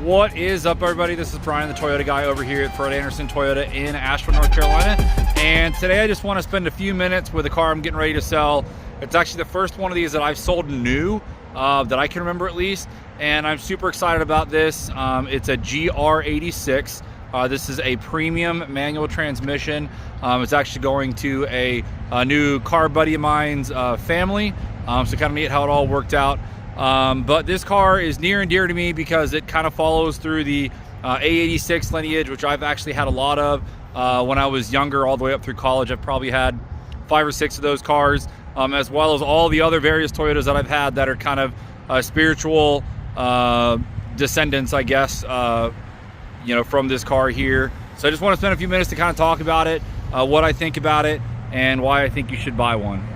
What is up, everybody? This is Brian, the Toyota guy over here at Fred Anderson Toyota in Asheville, North Carolina. And today I just want to spend a few minutes with a car I'm getting ready to sell. It's actually the first one of these that I've sold new, that I can remember at least. And I'm super excited about this. It's a GR86. This is a premium manual transmission. It's actually going to a new car buddy of mine's family. So kind of neat how it all worked out. But this car is near and dear to me because it kind of follows through the A86 lineage, which I've actually had a lot of when I was younger, all the way up through college. I've probably had 5 or 6 of those cars, as well as all the other various Toyotas that I've had that are kind of spiritual descendants, I guess, from this car here. So I just want to spend a few minutes to kind of talk about it, what I think about it, and why I think you should buy one.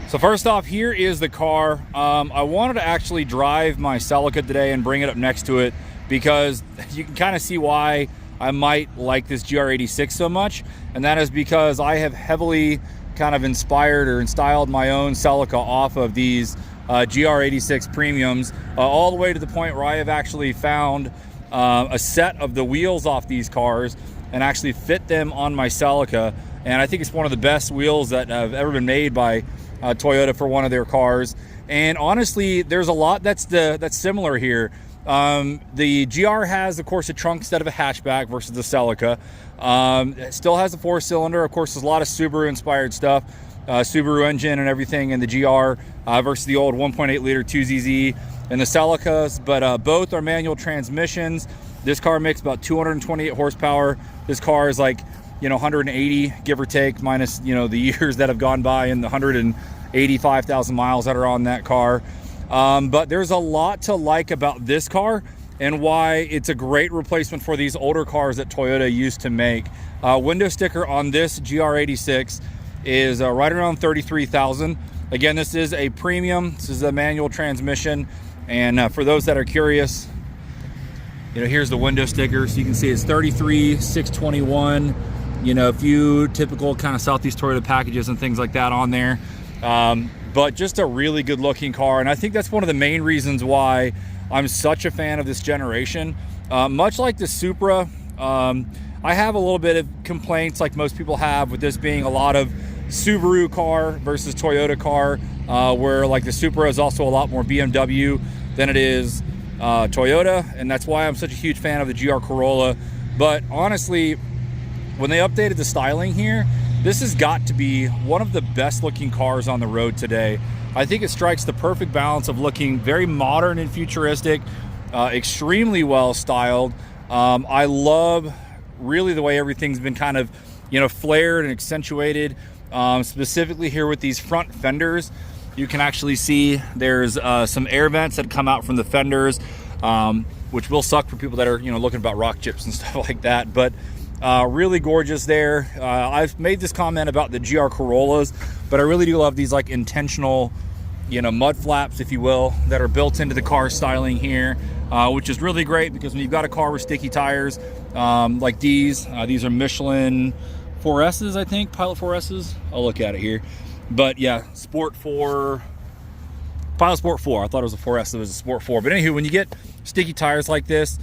So first off, here is the car. I wanted to actually drive my Celica today and bring it up next to it because you can kind of see why I might like this GR86 so much. And that is because I have heavily kind of inspired or styled my own Celica off of these GR86 premiums, all the way to the point where I have actually found a set of the wheels off these cars and actually fit them on my Celica. And I think it's one of the best wheels that have ever been made by Toyota for one of their cars. And honestly, there's a lot that's similar here. The GR has, of course, a trunk instead of a hatchback versus the Celica. It still has a 4-cylinder. Of course, there's a lot of Subaru inspired stuff, Subaru engine and everything in the GR versus the old 1.8 liter 2ZZ and the Celicas. But both are manual transmissions. This car makes about 228 horsepower. This car is like 180, give or take, minus the years that have gone by and the 185,000 miles that are on that car. But there's a lot to like about this car and why it's a great replacement for these older cars that Toyota used to make. Window sticker on this GR86 is right around 33,000. Again, this is a premium. This is a manual transmission. And for those that are curious, here's the window sticker. So you can see it's 33,621. A few typical kind of Southeast Toyota packages and things like that on there. But just a really good looking car. And I think that's one of the main reasons why I'm such a fan of this generation. Much like the Supra, I have a little bit of complaints like most people have with this being a lot of Subaru car versus Toyota car, where like the Supra is also a lot more BMW than it is Toyota. And that's why I'm such a huge fan of the GR Corolla. But honestly, when they updated the styling here, this has got to be one of the best looking cars on the road today. I think it strikes the perfect balance of looking very modern and futuristic, extremely well styled. I love really the way everything's been kind of, flared and accentuated, specifically here with these front fenders. You can actually see there's some air vents that come out from the fenders, which will suck for people that are, looking about rock chips and stuff like that. But really gorgeous there. I've made this comment about the GR Corollas, but I really do love these like intentional, mud flaps, if you will, that are built into the car styling here, which is really great because when you've got a car with sticky tires like these are Michelin 4S's, I think, Pilot 4S's. I'll look at it here. But yeah, Sport 4, Pilot Sport 4. I thought it was a 4S, it was a Sport 4. But anywho, when you get sticky tires like this,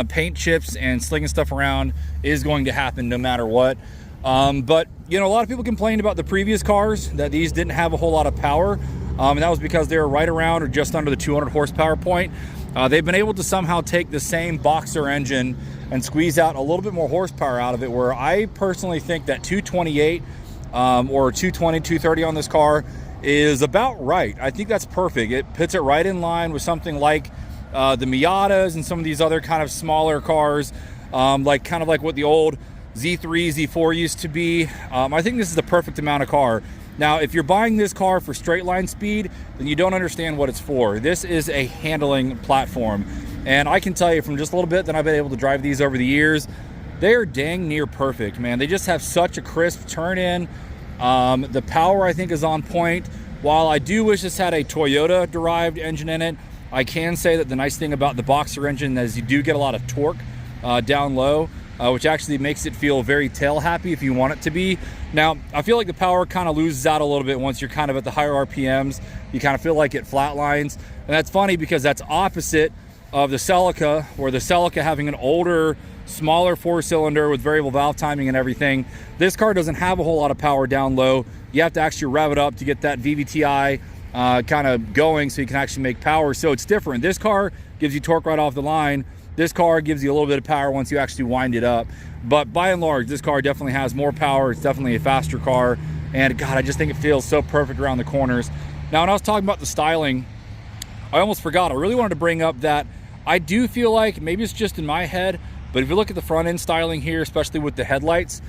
paint chips and slinging stuff around is going to happen no matter what. But a lot of people complained about the previous cars that these didn't have a whole lot of power, and that was because they were right around or just under the 200 horsepower point. They've been able to somehow take the same boxer engine and squeeze out a little bit more horsepower out of it, where I personally think that 228 or 220, 230 on this car is about right. I think that's perfect. It puts it right in line with something like the Miatas and some of these other kind of smaller cars, like what the old Z3, Z4 used to be. I think this is the perfect amount of car. Now, if you're buying this car for straight line speed, then you don't understand what it's for. This is a handling platform. And I can tell you from just a little bit that I've been able to drive these over the years, they are dang near perfect, man. They just have such a crisp turn in. The power, I think, is on point. While I do wish this had a Toyota derived engine in it, I can say that the nice thing about the boxer engine is you do get a lot of torque down low, which actually makes it feel very tail happy if you want it to be. Now, I feel like the power kind of loses out a little bit once you're kind of at the higher RPMs. You kind of feel like it flatlines. And that's funny because that's opposite of the Celica, or the Celica having an older, smaller 4-cylinder with variable valve timing and everything. This car doesn't have a whole lot of power down low. You have to actually rev it up to get that VVTi kind of going so you can actually make power. So it's different. This car gives you torque right off the line. This car gives you a little bit of power once you actually wind it up. But by and large, this car definitely has more power. It's definitely a faster car. And God, I just think it feels so perfect around the corners. Now, when I was talking about the styling, I almost forgot. I really wanted to bring up that I do feel like, maybe it's just in my head, but if you look at the front end styling here, especially with the headlights,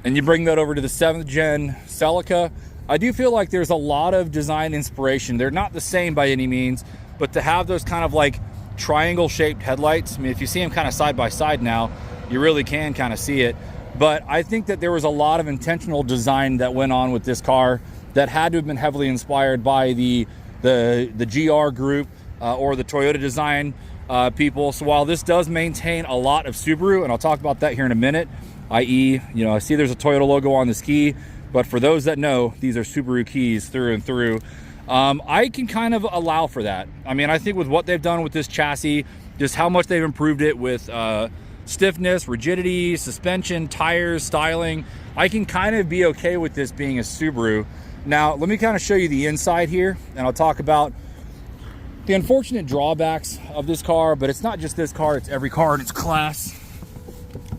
and you bring that over to the 7th gen Celica, I do feel like there's a lot of design inspiration. They're not the same by any means, but to have those kind of like triangle shaped headlights, I mean, if you see them kind of side by side now, you really can kind of see it. But I think that there was a lot of intentional design that went on with this car that had to have been heavily inspired by the GR group or the Toyota design people. So while this does maintain a lot of Subaru, and I'll talk about that here in a minute, i.e., you know, I see there's a Toyota logo on this key, but for those that know, these are Subaru keys through and through. I can kind of allow for that. I mean, I think with what they've done with this chassis, just how much they've improved it with stiffness, rigidity, suspension, tires, styling, I can kind of be okay with this being a Subaru. Now, let me kind of show you the inside here, and I'll talk about the unfortunate drawbacks of this car, but it's not just this car, it's every car in its class.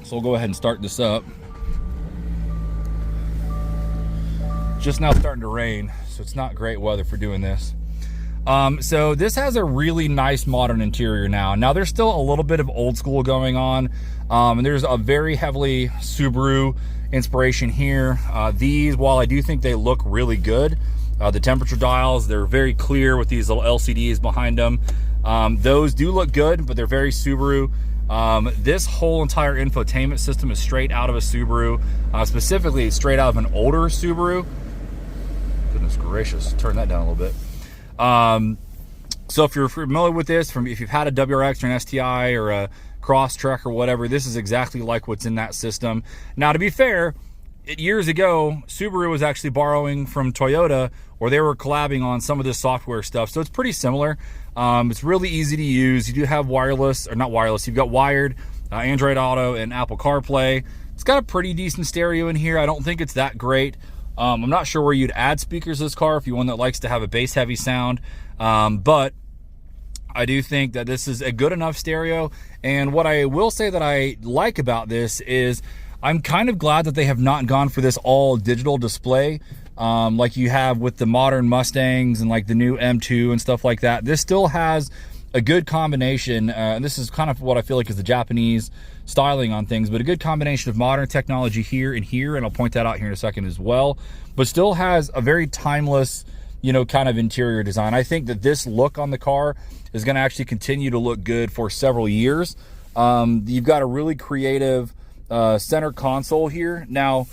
So we'll go ahead and start this up. Just now starting to rain, so it's not great weather for doing this. So this has a really nice modern interior now. Now there's still a little bit of old school going on, and there's a very heavily Subaru inspiration here. These, while I do think they look really good, the temperature dials, they're very clear with these little LCDs behind them. Those do look good, but they're very Subaru. This whole entire infotainment system is straight out of a Subaru, specifically straight out of an older Subaru. Goodness gracious, turn that down a little bit. So if you're familiar with this, if you've had a WRX or an STI or a Crosstrek or whatever, this is exactly like what's in that system. Now, to be fair, years ago, Subaru was actually borrowing from Toyota, or they were collabing on some of this software stuff. So it's pretty similar. It's really easy to use. You do have wireless, or not wireless, you've got wired Android Auto and Apple CarPlay. It's got a pretty decent stereo in here. I don't think it's that great. I'm not sure where you'd add speakers to this car if you're one that likes to have a bass heavy sound. But I do think that this is a good enough stereo. And what I will say that I like about this is I'm kind of glad that they have not gone for this all digital display like you have with the modern Mustangs and like the new M2 and stuff like that. This still has a good combination, and this is kind of what I feel like is the Japanese styling on things, but a good combination of modern technology here and here, and I'll point that out here in a second as well, but still has a very timeless, you know, kind of interior design. I think that this look on the car is going to actually continue to look good for several years. You've got a really creative center console here. Now,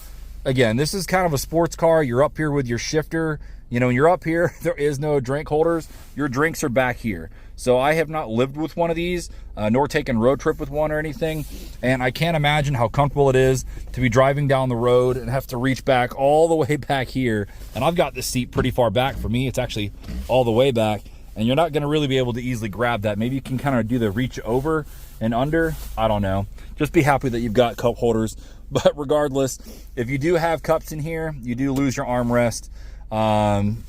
again, this is kind of a sports car. You're up here with your shifter. You know, when you're up here, there is no drink holders. Your drinks are back here. So I have not lived with one of these, nor taken road trip with one or anything. And I can't imagine how comfortable it is to be driving down the road and have to reach back all the way back here. And I've got this seat pretty far back. For me, it's actually all the way back. And you're not going to really be able to easily grab that. Maybe you can kind of do the reach over and under. I don't know. Just be happy that you've got cup holders. But regardless, if you do have cups in here, you do lose your armrest.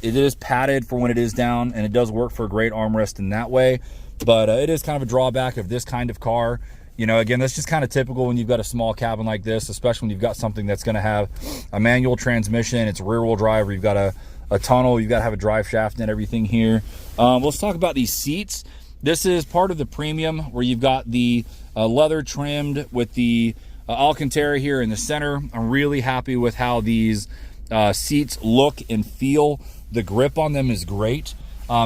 It is padded for when it is down, and it does work for a great armrest in that way. But it is kind of a drawback of this kind of car. You know, again, that's just kind of typical when you've got a small cabin like this, especially when you've got something that's going to have a manual transmission. It's rear-wheel drive, or you've got a tunnel, you've got to have a drive shaft and everything here. Let's talk about these seats. This is part of the premium, where you've got the leather trimmed with the Alcantara here in the center. I'm really happy with how these seats look and feel. The grip on them is great.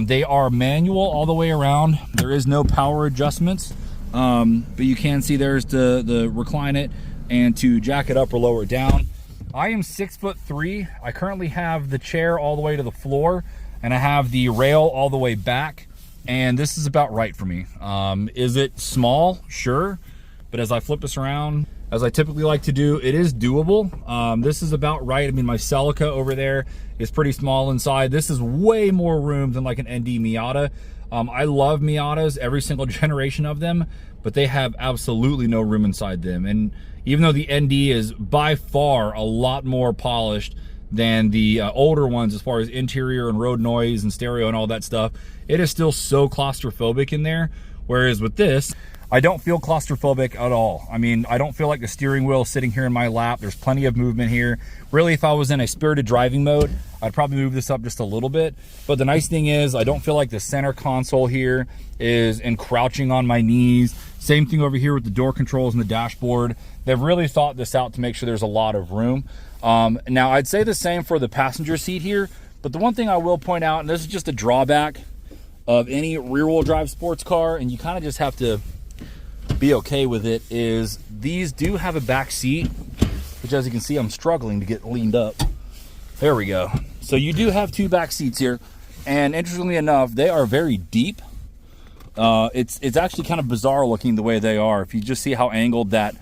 They are manual all the way around. There is no power adjustments, but you can see there's the recline it and to jack it up or lower it down. I am 6'3". I currently have the chair all the way to the floor, and I have the rail all the way back, and this is about right for me. Is it small? Sure. But as I flip this around, as I typically like to do. It is doable. This is about right. I mean, my Celica over there is pretty small inside. This is way more room than like an ND Miata. I love Miatas, every single generation of them, but they have absolutely no room inside them. And even though the ND is by far a lot more polished than the older ones as far as interior and road noise and stereo and all that stuff, it is still so claustrophobic in there. Whereas with this, I don't feel claustrophobic at all. I mean, I don't feel like the steering wheel is sitting here in my lap. There's plenty of movement here. Really, if I was in a spirited driving mode, I'd probably move this up just a little bit. But the nice thing is, I don't feel like the center console here is encroaching on my knees. Same thing over here with the door controls and the dashboard. They've really thought this out to make sure there's a lot of room. Now, I'd say the same for the passenger seat here. But the one thing I will point out, and this is just a drawback of any rear-wheel drive sports car, and you kind of just have to be okay with it, is these do have a back seat, which, as you can see, I'm struggling to get leaned up. There we go. So you do have two back seats here, and interestingly enough, they are very deep. It's actually kind of bizarre looking the way they are. If you just see how angled that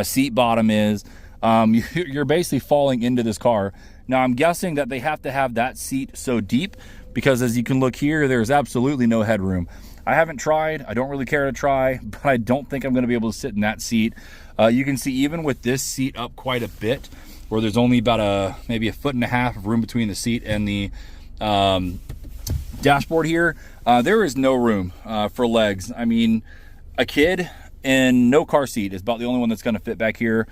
seat bottom is, you're basically falling into this car. Now, I'm guessing that they have to have that seat so deep because, as you can look here, there's absolutely no headroom. I haven't tried. I don't really care to try, but I don't think I'm going to be able to sit in that seat. You can see even with this seat up quite a bit, where there's only about maybe 1.5 feet of room between the seat and the dashboard here, there is no room for legs. I mean, a kid in no car seat is about the only one that's going to fit back here.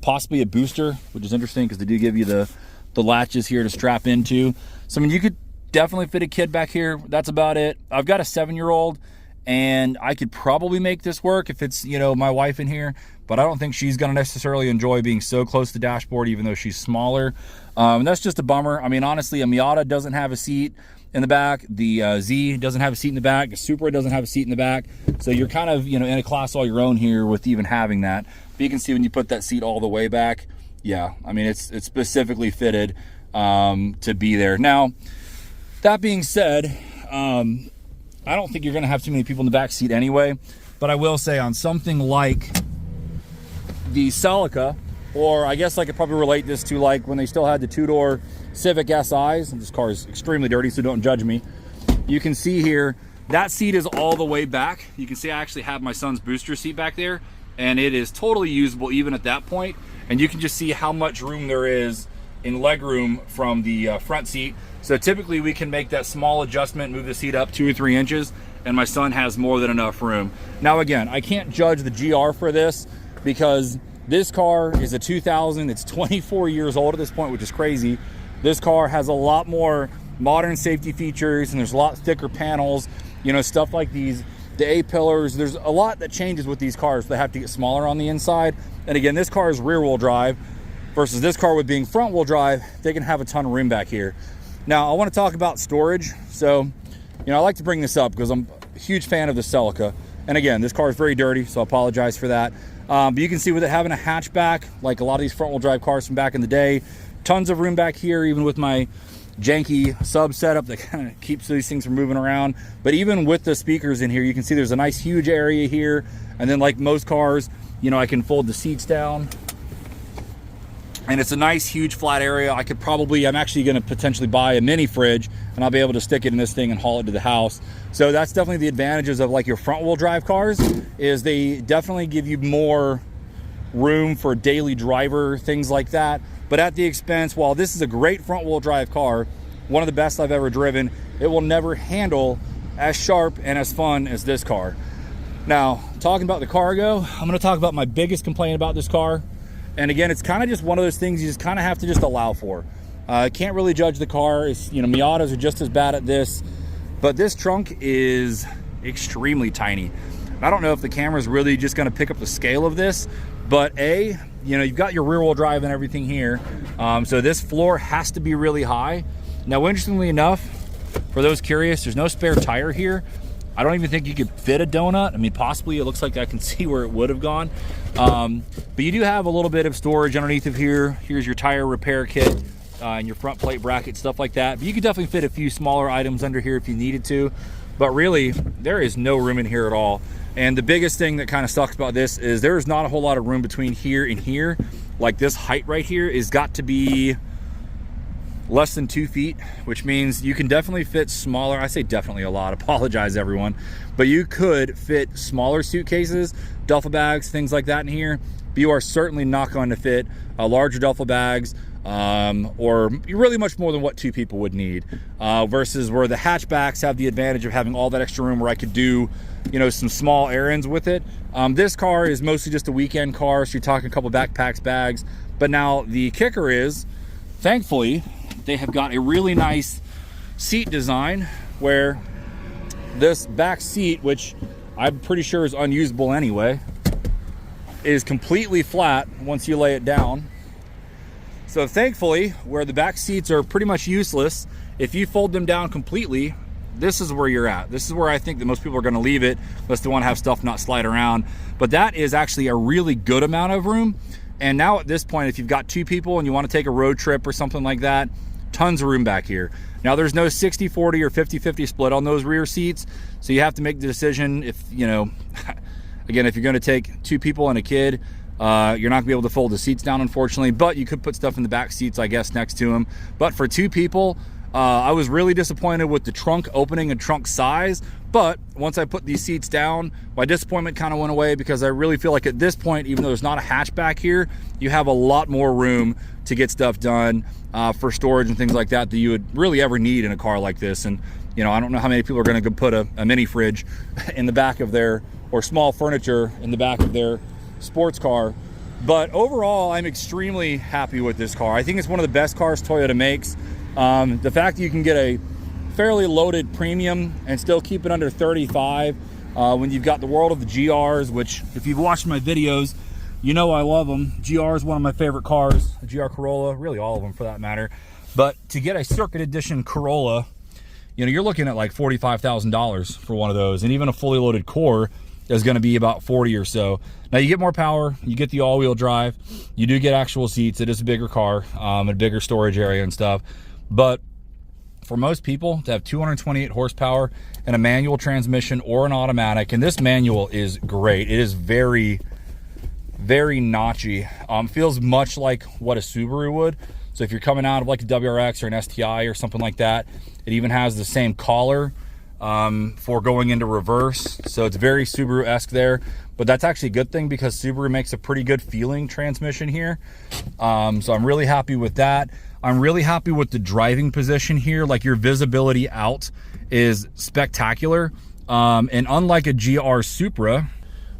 Possibly a booster, which is interesting because they do give you the latches here to strap into. So, I mean, you could definitely fit a kid back here. That's about it. I've got a 7-year-old, and I could probably make this work if it's, you know, my wife in here, but I don't think she's going to necessarily enjoy being so close to the dashboard, even though she's smaller. That's just a bummer. I mean, honestly, a Miata doesn't have a seat in the back. The Z doesn't have a seat in the back. The Supra doesn't have a seat in the back. So you're kind of, you know, in a class all your own here with even having that. But you can see when you put that seat all the way back, yeah, I mean, it's specifically fitted to be there. Now, that being said, I don't think you're going to have too many people in the back seat anyway, but I will say on something like the Celica, or I guess I could probably relate this to like when they still had the two-door Civic SIs, and this car is extremely dirty, so don't judge me. You can see here, that seat is all the way back. You can see I actually have my son's booster seat back there, and it is totally usable even at that point. And you can just see how much room there is in leg room from the front seat. So typically we can make that small adjustment, move the seat up 2 or 3 inches, and my son has more than enough room. Now again, I can't judge the GR for this because this car is a 2000, it's 24 years old at this point, which is crazy. This car has a lot more modern safety features, and there's a lot thicker panels, you know, stuff like these, the A-pillars. There's a lot that changes with these cars. They have to get smaller on the inside. And again, this car is rear-wheel drive versus this car with being front-wheel drive. They can have a ton of room back here. Now, I want to talk about storage. So, you know, I like to bring this up because I'm a huge fan of the Celica. And again, this car is very dirty, so I apologize for that. But you can see with it having a hatchback, like a lot of these front-wheel drive cars from back in the day, tons of room back here, even with my janky sub setup that kind of keeps these things from moving around. But even with the speakers in here, you can see there's a nice huge area here. And then like most cars, you know, I can fold the seats down. And it's a nice, huge, flat area. I'm actually going to potentially buy a mini fridge, and I'll be able to stick it in this thing and haul it to the house. So that's definitely the advantages of like your front-wheel drive cars, is they definitely give you more room for daily driver, things like that. But at the expense, while this is a great front-wheel drive car, one of the best I've ever driven, it will never handle as sharp and as fun as this car. Now, talking about the cargo, I'm going to talk about my biggest complaint about this car. And again, it's kind of just one of those things you just kind of have to just allow for. Can't really judge the car. It's, you know, Miatas are just as bad at this, but this trunk is extremely tiny. I don't know if the camera is really just going to pick up the scale of this, but you know, you've got your rear wheel drive and everything here. So this floor has to be really high. Now, interestingly enough, for those curious, there's no spare tire here. I don't even think you could fit a donut. I mean, possibly it looks like I can see where it would have gone. But you do have a little bit of storage underneath of here. Here's your tire repair kit and your front plate bracket, stuff like that. But you could definitely fit a few smaller items under here if you needed to. But really, there is no room in here at all. And the biggest thing that kind of sucks about this is there's not a whole lot of room between here and here. Like this height right here is got to be less than 2 feet, which means you can definitely fit smaller, I say definitely a lot, apologize everyone, but you could fit smaller suitcases, duffel bags, things like that in here, but you are certainly not going to fit larger duffel bags, or really much more than what 2 people would need, versus where the hatchbacks have the advantage of having all that extra room where I could do, you know, some small errands with it. This car is mostly just a weekend car, so you're talking a couple backpacks, bags. But now the kicker is, thankfully, they have got a really nice seat design where this back seat, which I'm pretty sure is unusable anyway, is completely flat once you lay it down. So thankfully, where the back seats are pretty much useless, if you fold them down completely, this is where you're at. This is where I think that most people are going to leave it, unless they want to have stuff not slide around. But that is actually a really good amount of room. And now at this point, if you've got 2 people and you want to take a road trip or something like that, tons of room back here. Now there's no 60-40 or 50-50 split on those rear seats. So you have to make the decision if, you know, again, if you're going to take 2 people and a kid, you're not gonna be able to fold the seats down, unfortunately, but you could put stuff in the back seats, I guess, next to them. But for 2 people, I was really disappointed with the trunk opening and trunk size, but once I put these seats down, my disappointment kind of went away, because I really feel like at this point, even though there's not a hatchback here, you have a lot more room to get stuff done for storage and things like that that you would really ever need in a car like this. And you know, I don't know how many people are going to put a mini fridge in the back of their, or small furniture in the back of their sports car. But overall, I'm extremely happy with this car. I think it's one of the best cars Toyota makes. The fact that you can get a fairly loaded premium and still keep it under 35 when you've got the world of the GRs, which if you've watched my videos, you know I love them. GR is one of my favorite cars, a GR Corolla, really all of them for that matter. But to get a Circuit Edition Corolla, you know, you're looking at like $45,000 for one of those, and even a fully loaded core is going to be about 40 or so. Now you get more power, you get the all-wheel drive, you do get actual seats. It is a bigger car, a bigger storage area and stuff. But for most people to have 228 horsepower and a manual transmission or an automatic, and this manual is great. It is very, very notchy. Feels much like what a Subaru would. So if you're coming out of like a WRX or an STI or something like that, it even has the same collar for going into reverse. So it's very Subaru-esque there, but that's actually a good thing because Subaru makes a pretty good feeling transmission here. So I'm really happy with that. I'm really happy with the driving position here. Like, your visibility out is spectacular. And unlike a GR Supra,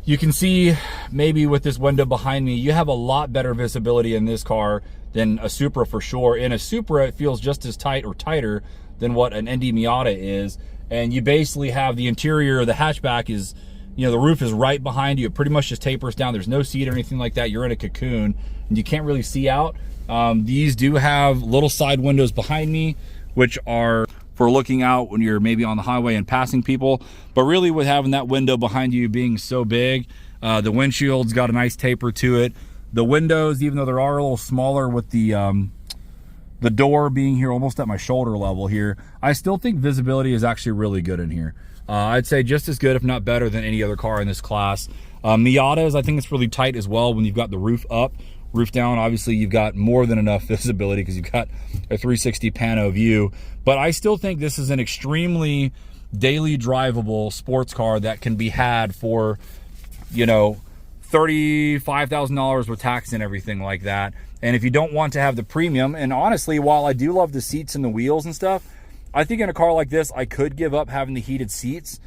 you can see maybe with this window behind me, you have a lot better visibility in this car than a Supra for sure. In a Supra, it feels just as tight or tighter than what an Indy Miata is. And you basically have the interior, the hatchback is, you know, the roof is right behind you. It pretty much just tapers down. There's no seat or anything like that. You're in a cocoon and you can't really see out. These do have little side windows behind me, which are for looking out when you're maybe on the highway and passing people. But really, with having that window behind you being so big, the windshield's got a nice taper to it. The windows, even though they are a little smaller with the door being here almost at my shoulder level here, I still think visibility is actually really good in here. I'd say just as good, if not better, than any other car in this class. Miatas, I think it's really tight as well when you've got the roof up. Roof down, obviously you've got more than enough visibility because you've got a 360 pano view. But I still think this is an extremely daily drivable sports car that can be had for, you know, $35,000 with tax and everything like that. And if you don't want to have the premium, and honestly, while I do love the seats and the wheels and stuff, I think in a car like this, I could give up having the heated seats.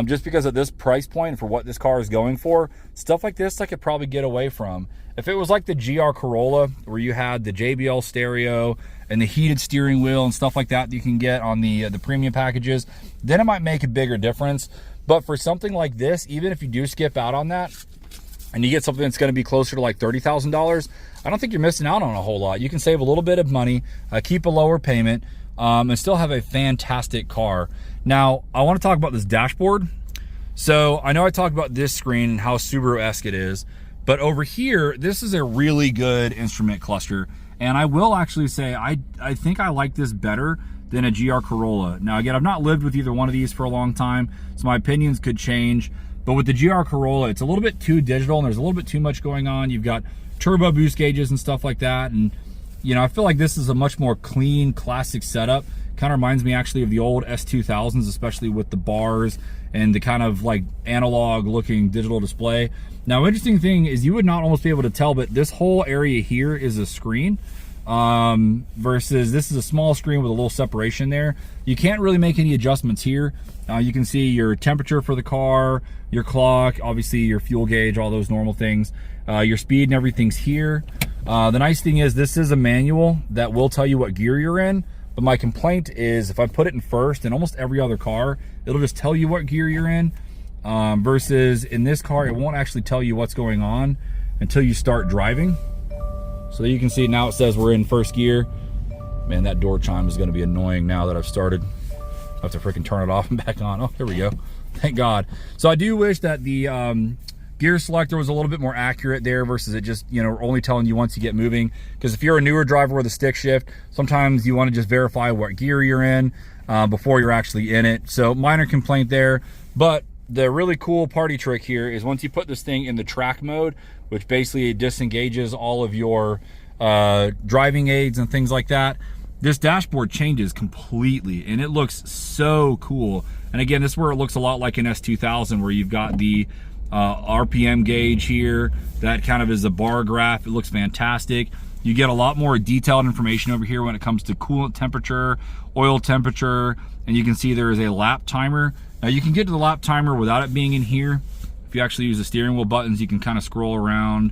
Just because at this price point and for what this car is going for, stuff like this I could probably get away from. If it was like the GR Corolla, where you had the JBL stereo and the heated steering wheel and stuff like that you can get on the premium packages, then it might make a bigger difference. But for something like this, even if you do skip out on that and you get something that's going to be closer to like $30,000, I don't think you're missing out on a whole lot. You can save a little bit of money, keep a lower payment, and still have a fantastic car. Now, I want to talk about this dashboard. So I know I talked about this screen and how Subaru-esque it is, but over here, this is a really good instrument cluster. And I will actually say, I think I like this better than a GR Corolla. Now, again, I've not lived with either one of these for a long time, so my opinions could change. But with the GR Corolla, it's a little bit too digital and there's a little bit too much going on. You've got turbo boost gauges and stuff like that. And, you know, I feel like this is a much more clean, classic setup. Kind of reminds me actually of the old S2000s, especially with the bars and the kind of like analog looking digital display. Now, interesting thing is you would not almost be able to tell, but this whole area here is a screen. Versus this is a small screen with a little separation there. You can't really make any adjustments here. You can see your temperature for the car, your clock, obviously your fuel gauge, all those normal things. Your speed and everything's here. The nice thing is this is a manual that will tell you what gear you're in, but my complaint is if I put it in first, in almost every other car, it'll just tell you what gear you're in. Versus in this car, it won't actually tell you what's going on until you start driving. So you can see now it says we're in first gear. Man, that door chime is gonna be annoying now that I've started. I have to freaking turn it off and back on. Oh, here we go. Thank God. So I do wish that the gear selector was a little bit more accurate there versus it just, you know, only telling you once you get moving. Because if you're a newer driver with a stick shift, sometimes you wanna just verify what gear you're in before you're actually in it. So minor complaint there, but the really cool party trick here is once you put this thing in the track mode, which basically disengages all of your driving aids and things like that, this dashboard changes completely and it looks so cool. And again, this is where it looks a lot like an S2000 where you've got the RPM gauge here. That kind of is a bar graph. It looks fantastic. You get a lot more detailed information over here when it comes to coolant temperature, oil temperature, and you can see there is a lap timer. Now you can get to the lap timer without it being in here. If you actually use the steering wheel buttons, you can kind of scroll around.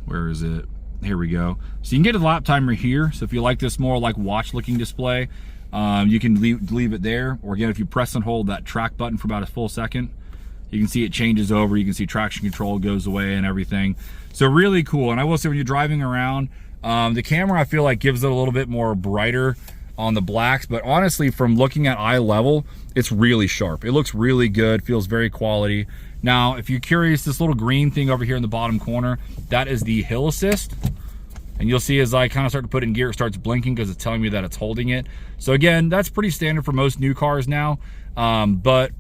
Where is it? Here we go. So you can get to the lap timer here. So if you like this more like watch looking display, you can leave it there. Or again, if you press and hold that track button for about a full second, you can see it changes over. You can see traction control goes away and everything. So really cool. And I will say when you're driving around, the camera I feel like gives it a little bit more brighter on the blacks, but honestly from looking at eye level, it's really sharp. It looks really good, feels very quality. Now, if you're curious, this little green thing over here in the bottom corner, that is the hill assist. And you'll see as I kind of start to put it in gear, it starts blinking because it's telling me that it's holding it. So again, that's pretty standard for most new cars now, but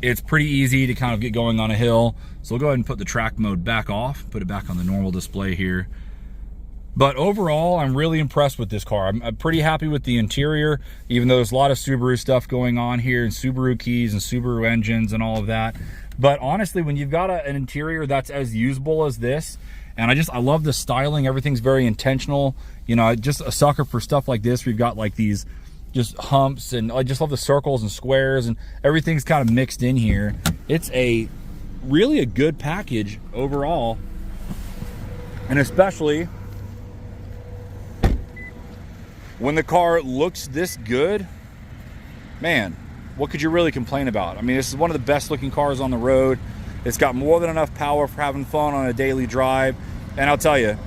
it's pretty easy to kind of get going on a hill. So we'll go ahead and put the track mode back off, put it back on the normal display here. But overall, I'm really impressed with this car. I'm pretty happy with the interior, even though there's a lot of Subaru stuff going on here, and Subaru keys and Subaru engines and all of that. But honestly, when you've got an interior that's as usable as this, and I love the styling, everything's very intentional. You know, just a sucker for stuff like this. We've got like these just humps, and I just love the circles and squares, and everything's kind of mixed in here. It's really a good package overall, and especially when the car looks this good, man, what could you really complain about? I mean, this is one of the best looking cars on the road. It's got more than enough power for having fun on a daily drive. And I'll tell you,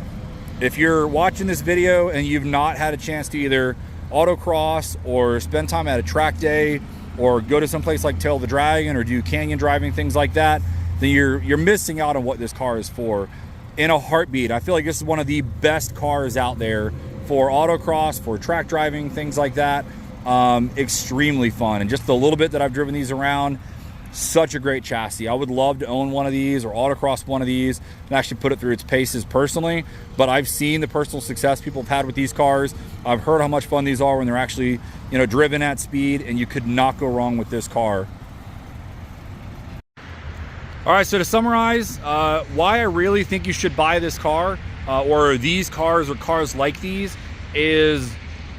if you're watching this video and you've not had a chance to either autocross or spend time at a track day or go to some place like Tail of the Dragon or do canyon driving, things like that, then you're missing out on what this car is for. In a heartbeat, I feel like this is one of the best cars out there for autocross, for track driving, things like that. Extremely fun. And just the little bit that I've driven these around, such a great chassis. I would love to own one of these or autocross one of these and actually put it through its paces personally. But I've seen the personal success people have had with these cars. I've heard how much fun these are when they're actually, you know, driven at speed, and you could not go wrong with this car. All right, so to summarize, why I really think you should buy this car, or these cars or cars like these, is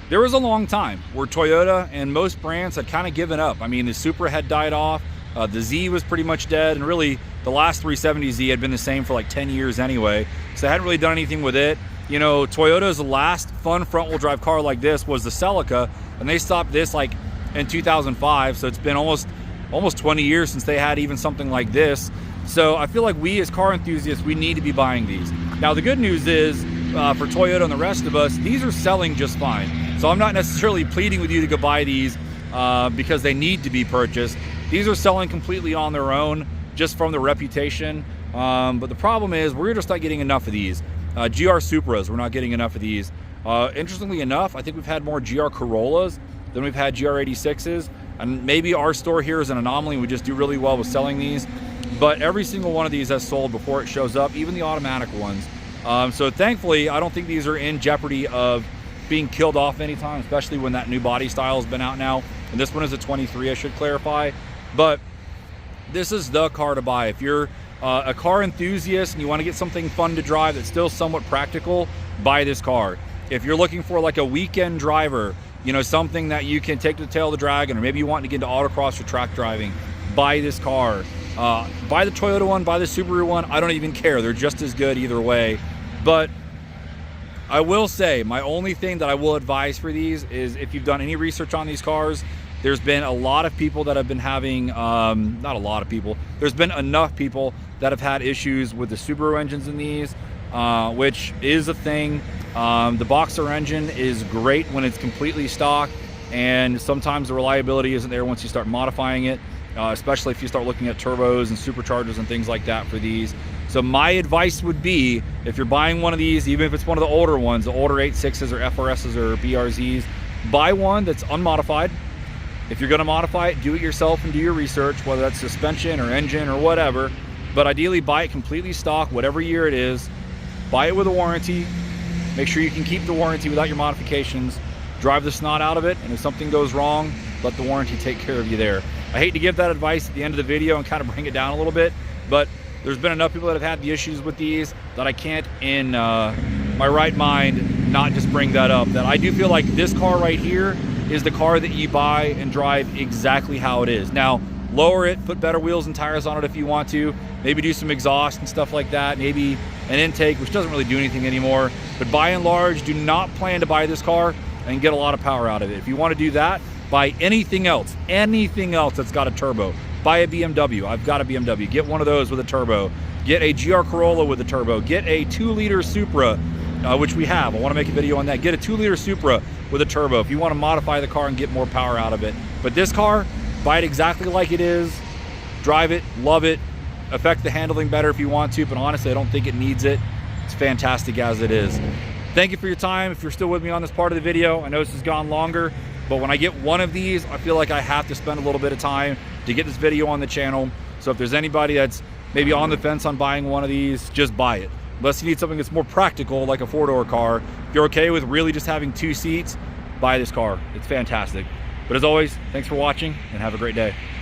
there was a long time where Toyota and most brands had kind of given up. I mean, the Supra had died off, the Z was pretty much dead, and really the last 370Z had been the same for like 10 years anyway, so they hadn't really done anything with it. You know, Toyota's last fun front-wheel drive car like this was the Celica, and they stopped this like in 2005, so it's been almost 20 years since they had even something like this. So I feel like we as car enthusiasts, we need to be buying these. Now the good news is, for Toyota and the rest of us, these are selling just fine. So I'm not necessarily pleading with you to go buy these because they need to be purchased. These are selling completely on their own, just from their reputation. But the problem is, we're just not getting enough of these. GR Supras, we're not getting enough of these. Interestingly enough, I think we've had more GR Corollas than we've had GR86s. And maybe our store here is an anomaly. We just do really well with selling these. But every single one of these has sold before it shows up, even the automatic ones. So thankfully, I don't think these are in jeopardy of being killed off anytime, especially when that new body style has been out now. And this one is a 23, I should clarify. But this is the car to buy. If you're a car enthusiast and you want to get something fun to drive that's still somewhat practical, buy this car. If you're looking for like a weekend driver, you know, something that you can take to the tail of the dragon, or maybe you want to get into autocross or track driving, buy this car. Buy the Toyota one, buy the Subaru one. I don't even care. They're just as good either way. But I will say, my only thing that I will advise for these is, if you've done any research on these cars, there's been a lot of people that have been having, not a lot of people, there's been enough people that have had issues with the Subaru engines in these, which is a thing. The Boxer engine is great when it's completely stock, and sometimes the reliability isn't there once you start modifying it, especially if you start looking at turbos and superchargers and things like that for these. So my advice would be, if you're buying one of these, even if it's one of the older ones, the older 86s or FRSs or BRZs, buy one that's unmodified. If you're going to modify it, do it yourself and do your research, whether that's suspension or engine or whatever. But ideally, buy it completely stock, whatever year it is. Buy it with a warranty. Make sure you can keep the warranty without your modifications. Drive the snot out of it, and if something goes wrong, let the warranty take care of you there. I hate to give that advice at the end of the video and kind of bring it down a little bit, but there's been enough people that have had the issues with these that I can't, in my right mind, not just bring that up. That I do feel like this car right here is the car that you buy and drive exactly how it is. Now, lower it, put better wheels and tires on it if you want to, maybe do some exhaust and stuff like that, maybe an intake, which doesn't really do anything anymore. But by and large, do not plan to buy this car and get a lot of power out of it. If you want to do that, buy anything else that's got a turbo. Buy a BMW. I've got a BMW. Get one of those with a turbo. Get a GR Corolla with a turbo. Get a 2-liter Supra, which we have. I want to make a video on that. Get a 2-liter Supra with a turbo if you want to modify the car and get more power out of it. But this car, buy it exactly like it is. Drive it, love it, affect the handling better if you want to, but honestly, I don't think it needs it. It's fantastic as it is. Thank you for your time. If you're still with me on this part of the video, I know this has gone longer, but when I get one of these, I feel like I have to spend a little bit of time to get this video on the channel. So if there's anybody that's maybe on the fence on buying one of these, just buy it. Unless you need something that's more practical, like a 4-door car. If you're okay with really just having 2 seats, buy this car. It's fantastic. But as always, thanks for watching and have a great day.